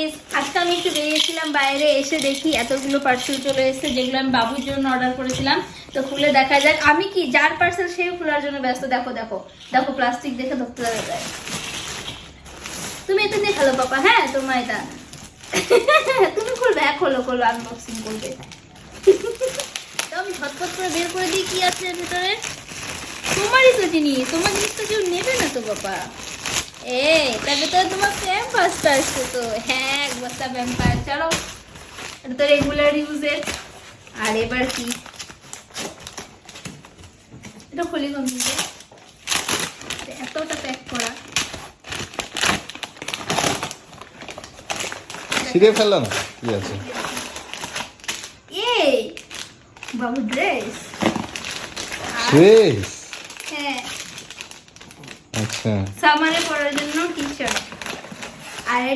Guys, আজকে আমি একটু বেরিয়েছিলাম বাইরে, এসে দেখি এতগুলো পার্সেল চলে এসেছে যেগুলো আমি বাবুর জন্য অর্ডার করেছিলাম। তো খুলে দেখা যাক। আমি কি যার পার্সেল সেও খোলার জন্য ব্যস্ত। দেখো দেখো দেখো, প্লাস্টিক দেখে ধরতে যায়। তুমি এটা দিয়ে খেলো পাপা। হ্যাঁ তোমার এটা তুমি খুলবে। হ্যাঁ খোলো খোলো, আনবক্সিং করবে। তো আমি ঝটপট করে বের করে দিই কি আছে ভিতরে। তোমারই তো জিনিস, তোমার জিনিস তো কেউ নেবে না তো বাবা। তার ভিতরে তোমার প্যাম্পাসটা আসছে তো। হ্যাঁ, এক বস্তা প্যাম্পাস। চলো, এটা তো রেগুলার ইউজের। আর এবার কি, এটা খুলি কমিয়ে এতটা প্যাক করা। ছিঁড়ে ফেললো না, কি আছে? এই বাবু ড্রেস। ড্রেস? হ্যাঁ, আচ্ছা, সামারে পরার জন্য টি শার্ট। আর এটা